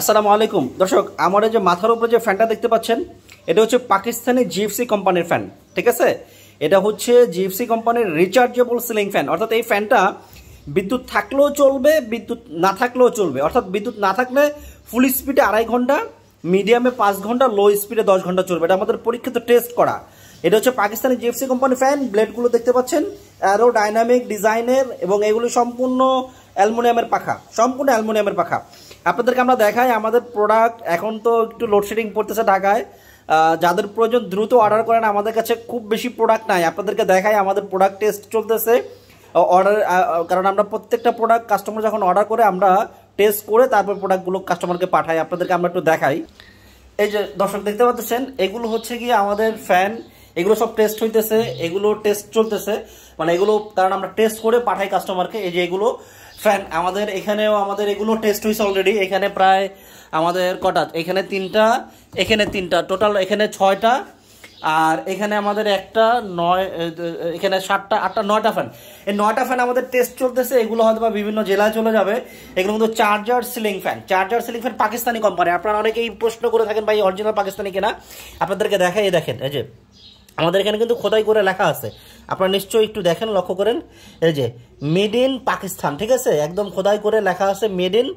আসসালামু আলাইকুম দর্শক, আমার এই যে মাথার উপরে যে ফ্যানটা দেখতে পাচ্ছেন, এটা হচ্ছে পাকিস্তানি জিএফসি কোম্পানির ফ্যান। ঠিক আছে, এটা হচ্ছে জিএফসি কোম্পানির রিচার্জেবল সিলিং ফ্যান। অর্থাৎ এই ফ্যানটা বিদ্যুৎ থাকলেও চলবে, বিদ্যুৎ না থাকলেও চলবে। অর্থাৎ বিদ্যুৎ না থাকলে ফুল স্পিডে 2.5 ঘন্টা, মিডিয়ামে 5 ঘন্টা, লো স্পিডে 10 ঘন্টা চলবে। এটা আমাদের পরীক্ষিত টেস্ট করা। এটা হচ্ছে পাকিস্তানি জিএফসি কোম্পানির ফ্যান। ব্লেডগুলো দেখতে পাচ্ছেন অ্যারো ডাইনামিক ডিজাইনের, এবং এগুলি সম্পূর্ণ অ্যালুমিনিয়ামের পাখা, সম্পূর্ণ অ্যালুমিনিয়ামের পাখা। আপনাদেরকে আমরা দেখাই আমাদের প্রোডাক্ট। এখন তো একটু লোডশেডিং পড়তেছে ঢাকায়, যাদের প্রয়োজন দ্রুত অর্ডার করেন। আমাদের কাছে খুব বেশি প্রোডাক্ট নাই, আপনাদেরকে দেখাই আমাদের প্রোডাক্ট টেস্ট চলতেছে অর্ডার। কারণ আমরা প্রত্যেকটা প্রোডাক্ট কাস্টমার যখন অর্ডার করে আমরা টেস্ট করে তারপর প্রোডাক্টগুলো কাস্টমারকে পাঠাই। আপনাদেরকে আমরা একটু দেখাই। এই যে দর্শক দেখতে পাচ্ছেন, এগুলো হচ্ছে কি আমাদের ফ্যান। এগুলো সব টেস্ট হইতেছে, এগুলো টেস্ট চলতেছে, মানে এগুলো কারণ আমরা টেস্ট করে পাঠাই কাস্টমারকে। এই যে এগুলো ফ্যান আমাদের এখানেও আমাদের এগুলো টেস্ট হয়েছে অলরেডি। এখানে প্রায় আমাদের কটা, এখানে 3টা, এখানে 3টা, টোটাল এখানে 6টা, আর এখানে আমাদের একটা 9, এখানে 7টা, 8টা, 9টা ফ্যান। এই 9টা ফ্যান আমাদের টেস্ট চলতেছে। এগুলো হয়তো বা বিভিন্ন জেলায় চলে যাবে। এগুলো কিন্তু charger ceiling fan, charger ceiling fan Pakistani company. আপনারা অনেকেই প্রশ্ন করে থাকেন ভাই অরিজিনাল পাকিস্তানি কিনা। আপনাদেরকে দেখাই, দেখেন এই যে আমাদের এখানে কিন্তু খোদাই করে লেখা আছে, আপনারা নিশ্চয়ই একটু দেখেন, লক্ষ্য করেন। এই যে মেড ইন পাকিস্তান, ঠিক আছে, একদম খোদাই করে লেখা আছে মেড ইন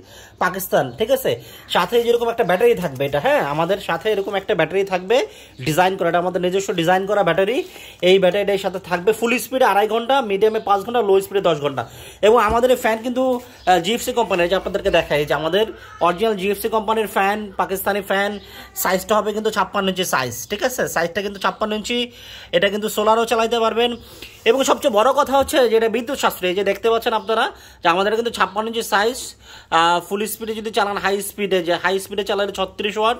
পাকিস্তান। ঠিক আছে, সাথে যেরকম একটা ব্যাটারি থাকবে, এটা হ্যাঁ আমাদের সাথে এরকম একটা ব্যাটারি থাকবে ডিজাইন করা। এটা আমাদের নিজস্ব ডিজাইন করা ব্যাটারি। এই ব্যাটারিটার সাথে থাকবে ফুল স্পিডে 2.5 ঘন্টা, মিডিয়ামে 5 ঘন্টা, লো স্পিডে 10 ঘন্টা। এবং আমাদের এই ফ্যান কিন্তু জিএফসি কোম্পানির, যে আপনাদেরকে দেখাই যে আমাদের অরিজিনাল জিএফসি কোম্পানির ফ্যান, পাকিস্তানি ফ্যান। সাইজটা হবে কিন্তু 56 ইঞ্চি সাইজ। ঠিক আছে, সাইজটা কিন্তু 56 ইঞ্চি। এটা কিন্তু সোলারও চালাইতে পারবেন। এবং সবচেয়ে বড় কথা হচ্ছে যে এটা বিদ্যুৎ সাশ্রয়ী। যে দেখতে পাচ্ছেন আপনারা যে আমাদের কিন্তু 56 ইঞ্চি সাইজ। ফুল স্পিডে যদি চালান, হাই স্পিডে, যে হাই স্পিডে চালালে 36 ওয়াট,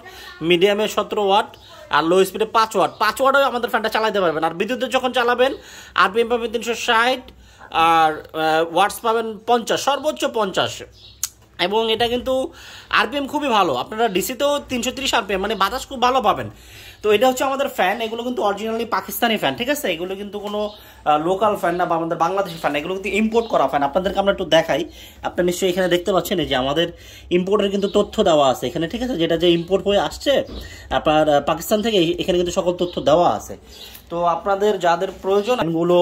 মিডিয়ামে 17 ওয়াট, আর লো স্পিডে 5 ওয়াট। 5 ওয়াটও আমাদের ফ্যানটা চালাতে পারবেন। আর বিদ্যুতে যখন চালাবেন আরপিএম পাবেন 360, আর ওয়াটস পাবেন 50, সর্বোচ্চ 50। এবং এটা কিন্তু আরপিএম খুবই ভালো। আপনারা ডিসিতেও 330 আরপিএম, মানে বাতাস খুব ভালো পাবেন। তো এটা হচ্ছে আমাদের ফ্যান। এগুলো কিন্তু অরিজিনালি পাকিস্তানি ফ্যান। ঠিক আছে, এগুলো কিন্তু কোনো লোকাল ফ্যান না, বা আমাদের বাংলাদেশি ফ্যান। এগুলো কিন্তু ইম্পোর্ট করা ফ্যান। আপনাদেরকে আমরা একটু দেখাই। আপনারা নিশ্চয়ই এখানে দেখতে পাচ্ছেন যে আমাদের ইম্পোর্টের কিন্তু তথ্য দেওয়া আছে এখানে। ঠিক আছে, যেটা যে ইম্পোর্ট হয়ে আসছে আপনার পাকিস্তান থেকে, এখানে কিন্তু সকল তথ্য দেওয়া আছে। তো আপনাদের যাদের প্রয়োজন এগুলো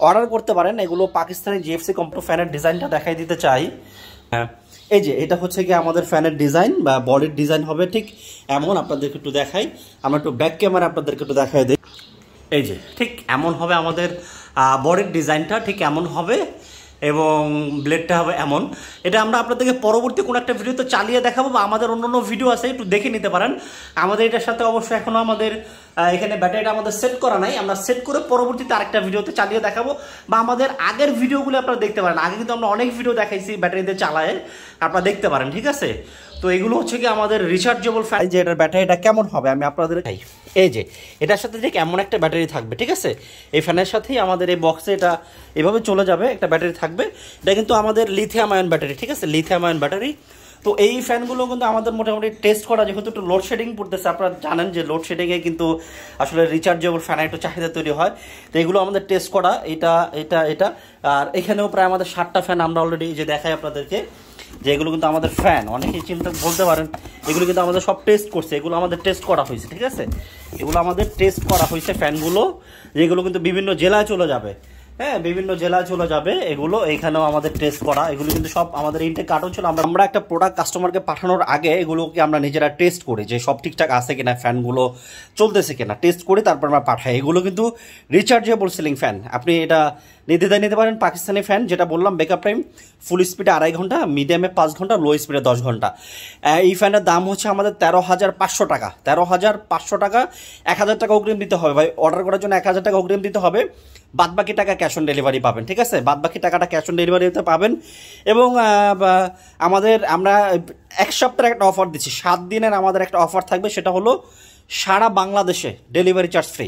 অর্ডার করতে পারেন। এগুলো পাকিস্তানি জিএফসি কোম্পানি। ফ্যানের ডিজাইনটা দেখাই দিতে চাই। হ্যাঁ, এই যে এটা হচ্ছে কি আমাদের ফ্যানের ডিজাইন বা বডির ডিজাইন হবে ঠিক এমন। আপনাদেরকে একটু দেখাই, আমরা একটু ব্যাক ক্যামেরা আপনাদেরকে একটু দেখাই দিই। এই যে ঠিক এমন হবে আমাদের বডির ডিজাইনটা, ঠিক এমন হবে, এবং ব্লেডটা হবে এমন। এটা আমরা আপনাদেরকে পরবর্তী কোনো একটা ভিডিওতে চালিয়ে দেখাবো, বা আমাদের অন্য ভিডিও আছে, একটু দেখে নিতে পারেন। আমাদের এটার সাথে অবশ্যই এখনও আমাদের এখানে ব্যাটারিটা আমাদের সেট করা নাই। আমরা সেট করে পরবর্তীতে আরেকটা ভিডিওতে চালিয়ে দেখাবো, বা আমাদের আগের ভিডিওগুলো আপনারা দেখতে পারেন। আগে কিন্তু আমরা অনেক ভিডিও দেখাইছি ব্যাটারিতে চালায়, আপনারা দেখতে পারেন। ঠিক আছে, তো এগুলো হচ্ছে কি আমাদের রিচার্জেবল ফ্যান। যে এটার ব্যাটারিটা কেমন হবে আমি আপনাদের দেখাই। এই যে এটার সাথে ঠিক এমন একটা ব্যাটারি থাকবে। ঠিক আছে, এই ফ্যানের সাথেই আমাদের এই বক্সে এটা এভাবে চলে যাবে, একটা ব্যাটারি থাকবে। এটা কিন্তু আমাদের লিথিয়াম আয়ন ব্যাটারি। ঠিক আছে, লিথিয়াম আয়ন ব্যাটারি। তো এই ফ্যানগুলো কিন্তু আমাদের মোটামুটি টেস্ট করা, যেহেতু একটু লোডশেডিং পড়তেছে। আপনারা জানেন যে লোডশেডিংয়ে কিন্তু আসলে রিচার্জেবল ফ্যান একটু চাহিদা তৈরি হয়। তো এগুলো আমাদের টেস্ট করা, এটা এটা এটা। আর এখানেও প্রায় আমাদের 7টা ফ্যান আমরা অলরেডি যে দেখাই আপনাদেরকে, যে এগুলো কিন্তু আমাদের ফ্যান। অনেকেই চিন্তা বলতে পারেন এগুলো কিন্তু আমাদের সব টেস্ট করছে, এগুলো আমাদের টেস্ট করা হয়েছে। ঠিক আছে, এগুলো আমাদের টেস্ট করা হয়েছে ফ্যানগুলো, যেগুলো কিন্তু বিভিন্ন জেলায় চলে যাবে। হ্যাঁ, বিভিন্ন জেলায় চলে যাবে এগুলো। এখানেও আমাদের টেস্ট করা, এগুলো কিন্তু সব আমাদের ইনটেক কার্টন ছিল। আমরা একটা প্রোডাক্ট কাস্টমারকে পাঠানোর আগে এগুলোকে আমরা নিজেরা টেস্ট করি, যে সব ঠিকঠাক আছে কিনা, ফ্যানগুলো চলতেছে কিনা, টেস্ট করে তারপর আমরা পাঠাই। এগুলো কিন্তু রিচার্জেবল সিলিং ফ্যান। আপনি এটা নির্দ্বিধায় নিতে পারেন। পাকিস্তানি ফ্যান, যেটা বললাম ব্যাকআপ টাইম ফুল স্পিডে 2.5 ঘন্টা, মিডিয়ামে 5 ঘন্টা, লো স্পিডে 10 ঘন্টা। এই ফ্যানের দাম হচ্ছে আমাদের 13,500 টাকা। 13,500 টাকা। 1,000 টাকা অগ্রিম দিতে হবে ভাই। অর্ডার করার জন্য 1,000 টাকা অগ্রিম দিতে হবে, বাদবাকি টাকা ক্যাশ অন ডেলিভারি পাবেন। ঠিক আছে, বাদবাকি টাকাটা ক্যাশ অন ডেলিভারিতে পাবেন। এবং আমরা 1 সপ্তাহের একটা অফার দিচ্ছি, 7 দিনের আমাদের একটা অফার থাকবে। সেটা হলো সারা বাংলাদেশে ডেলিভারি চার্জ ফ্রি।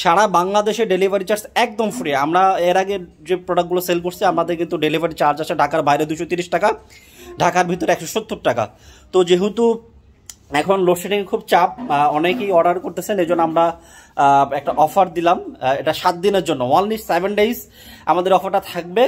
সারা বাংলাদেশে ডেলিভারি চার্জ একদম ফ্রি। আমরা এর আগে যে প্রোডাক্টগুলো সেল করছি আমাদের কিন্তু ডেলিভারি চার্জ আছে ঢাকার বাইরে 230 টাকা, ঢাকার ভিতরে 170 টাকা। তো যেহেতু এখন লোডশেডিং খুব চাপ, অনেকেই অর্ডার করতেছেন, এই জন্য আমরা একটা অফার দিলাম। এটা 7 দিনের জন্য, অনলি 7 ডেজ আমাদের অফারটা থাকবে।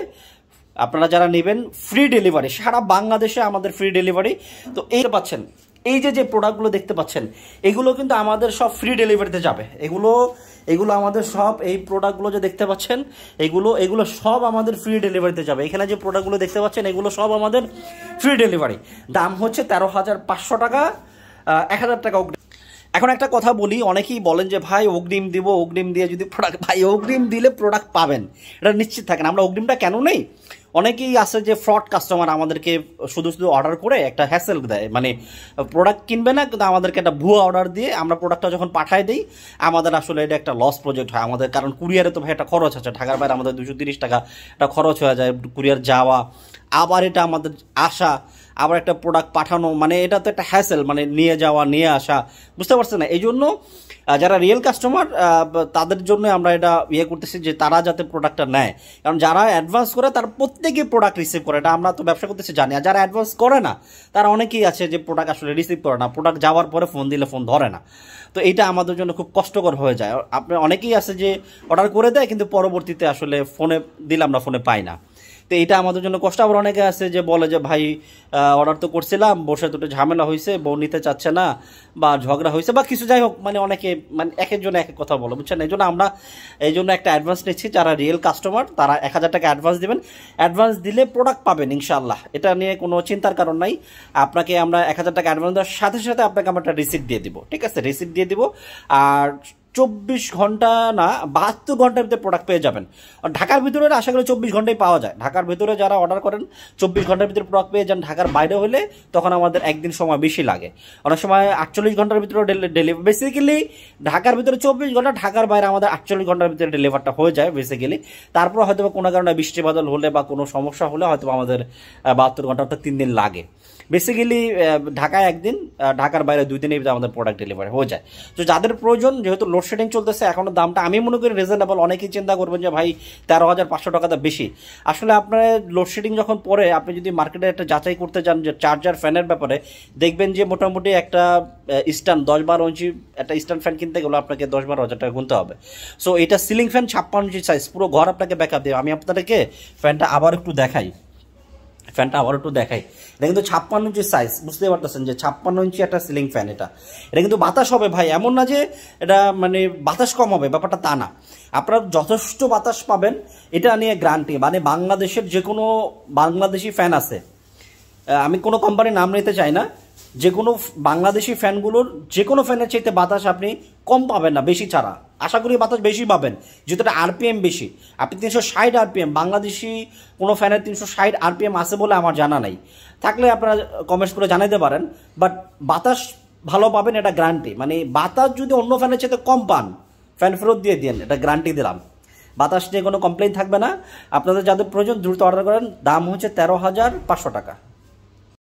আপনারা যারা নেবেন ফ্রি ডেলিভারি, সারা বাংলাদেশে আমাদের ফ্রি ডেলিভারি। তো এই পাচ্ছেন এই যে প্রোডাক্টগুলো দেখতে পাচ্ছেন, এগুলো কিন্তু আমাদের সব ফ্রি ডেলিভারিতে যাবে। এগুলো আমাদের সব, এই প্রোডাক্টগুলো যে দেখতে পাচ্ছেন এগুলো সব আমাদের ফ্রি ডেলিভারিতে যাবে। এখানে যে প্রোডাক্টগুলো দেখতে পাচ্ছেন এগুলো সব আমাদের ফ্রি ডেলিভারি। দাম হচ্ছে 13,500 টাকা, 1,000 টাকা। এখন একটা কথা বলি, অনেকেই বলেন যে ভাই অগ্রিম দিব, অগ্রিম দিয়ে যদি প্রোডাক্ট, ভাই অগ্রিম দিলে প্রোডাক্ট পাবেন এটা নিশ্চিত থাকেন। আমরা অগ্রিমটা কেন নেই, অনেকেই আছে যে ফ্রড কাস্টমার আমাদেরকে শুধু অর্ডার করে একটা হ্যাসেল দেয়, মানে প্রোডাক্ট কিনবে না কিন্তু আমাদেরকে একটা ভুয়া অর্ডার দিয়ে আমরা প্রোডাক্টটা যখন পাঠাই দিই আমাদের আসলে এটা একটা লস প্রজেক্ট হয় আমাদের। কারণ কুরিয়ারে তো ভাই একটা খরচ আছে, ঢাকার বাইরে আমাদের 230 টাকা একটা খরচ হয়ে যায় কুরিয়ার যাওয়া, আবার এটা আমাদের আসা, আবার একটা প্রোডাক্ট পাঠানো, মানে এটা তো একটা হ্যাসেল, মানে নিয়ে যাওয়া নিয়ে আসা, বুঝতে পারছেন না? এই জন্য যারা রিয়েল কাস্টমার তাদের জন্য আমরা এটা করতেছি যে তারা যাতে প্রোডাক্টটা নেয়। কারণ যারা অ্যাডভান্স করে তারা প্রত্যেকেই প্রোডাক্ট রিসিভ করে, এটা আমরা তো ব্যবসা করতেছি জানি। আর যারা অ্যাডভান্স করে না তারা অনেকেই আছে যে প্রোডাক্ট আসলে রিসিভ করে না, প্রোডাক্ট যাওয়ার পরে ফোন দিলে ফোন ধরে না। তো এটা আমাদের জন্য খুব কষ্টকর হয়ে যায়। আপনার অনেকেই আছে যে অর্ডার করে দেয় কিন্তু পরবর্তীতে আসলে ফোনে দিলে আমরা ফোনে পাই না। তো এটা আমাদের জন্য কষ্ট। আবার অনেকে আছে যে বলে যে ভাই অর্ডার তো করছিলাম, বসে দুটো ঝামেলা হয়েছে, বউ নিতে চাচ্ছে না বা ঝগড়া হয়েছে বা কিছু, যাই হোক, মানে অনেকে মানে এক একজন এক এক কথা বলে, বুঝছেন? এই জন্য আমরা একটা অ্যাডভান্স নিচ্ছি। যারা রিয়েল কাস্টমার তারা 1,000 টাকা অ্যাডভান্স দেবেন, অ্যাডভান্স দিলে প্রোডাক্ট পাবেন ইনশাআল্লাহ, এটা নিয়ে কোনো চিন্তার কারণ নাই। আপনাকে আমরা 1,000 টাকা অ্যাডভান্স দেওয়ার সাথে সাথে আপনাকে আমরা একটা রিসিপ্ট দিয়ে দিব, ঠিক আছে? রিসিপ্ট দিয়ে দিব, আর 24 ঘন্টা না 72 ঘন্টার ভিতরে প্রোডাক্ট পেয়ে যাবেন। ঢাকার ভিতরে আশা করি 24 ঘন্টায় পাওয়া যায়। ঢাকার ভিতরে যারা অর্ডার করেন 24 ঘন্টার ভিতরে প্রোডাক্ট পেয়ে যান। ঢাকার বাইরে হলে তখন আমাদের একদিন সময় বেশি লাগে, অনেক সময় 48 ঘন্টার ভিতরে ডেলিভারি। বেসিক্যালি ঢাকার ভিতরে 24 ঘন্টা, ঢাকার বাইরে আমাদের 48 ঘন্টার ভিতরে ডেলিভারটা হয়ে যায় বেসিক্যালি। তারপর হয়তো কোনো কারণে বৃষ্টি বাদল হলে বা কোনো সমস্যা হলে হয়তো আমাদের 72 ঘন্টা অর্থাৎ 3 দিন লাগে। বেসিক্যালি ঢাকায় একদিন, ঢাকার বাইরে 2 দিনের ভিতরে আমাদের প্রোডাক্ট ডেলিভারি হয়ে যায়। তো যাদের প্রয়োজন, যেহেতু লোডশেডিং চলতেছে এখনো দামটা আমি মনে করি রিজনেবল। অনেকেই চিন্তা করবেন যে ভাই 13,500 টাকাটা বেশি। আসলে আপনার লোডশেডিং যখন পরে আপনি যদি মার্কেটে একটা যাচাই করতে যান যে চার্জার ফ্যানের ব্যাপারে, দেখবেন যে মোটামুটি একটা স্ট্যান্ড 10-12 ইঞ্চি একটা স্ট্যান্ড ফ্যান কিনতে গেলে আপনাকে 10-12 হাজার টাকা গুনতে হবে। সো এটা সিলিং ফ্যান 56 ইঞ্চি সাইজ, পুরো ঘর আপনাকে ব্যাকআপ দেবে। আমি আপনাদেরকে ফ্যানটা আবার একটু দেখাই, এটা কিন্তু 56 ইঞ্চি সাইজ, বুঝতে পারতেছেন যে 56 ইঞ্চি একটা সিলিং ফ্যান। এটা কিন্তু বাতাস হবে ভাই, এমন না যে এটা মানে বাতাস কম হবে, ব্যাপারটা তা না। আপনারা যথেষ্ট বাতাস পাবেন, এটা নিয়ে গ্যারান্টি। মানে বাংলাদেশের যে কোনো বাংলাদেশি ফ্যান আছে, আমি কোনো কোম্পানির নাম নিতে চাই না, যে কোনো বাংলাদেশি ফ্যানগুলোর যে কোনো ফ্যানের চাইতে বাতাস আপনি কম পাবেন না, বেশি ছাড়া। আশা করি বাতাস বেশি পাবেন, যেহেতু এটা আরপিএম বেশি। আপনি 360 আরপিএম, বাংলাদেশি কোনো ফ্যানের 360 আরপিএম আছে বলে আমার জানা নাই, থাকলে আপনারা কমেন্টস করে জানাইতে পারেন। বাট বাতাস ভালো পাবেন, এটা গ্যারান্টি। মানে বাতাস যদি অন্য ফ্যানের চাইতে কম পান, ফ্যান ফেরত দিয়ে দিন, এটা গ্যারান্টি দিলাম। বাতাস নিয়ে কোনো কমপ্লেন থাকবে না। আপনাদের যাদের প্রয়োজন দ্রুত অর্ডার করেন। দাম হচ্ছে 13,500 টাকা।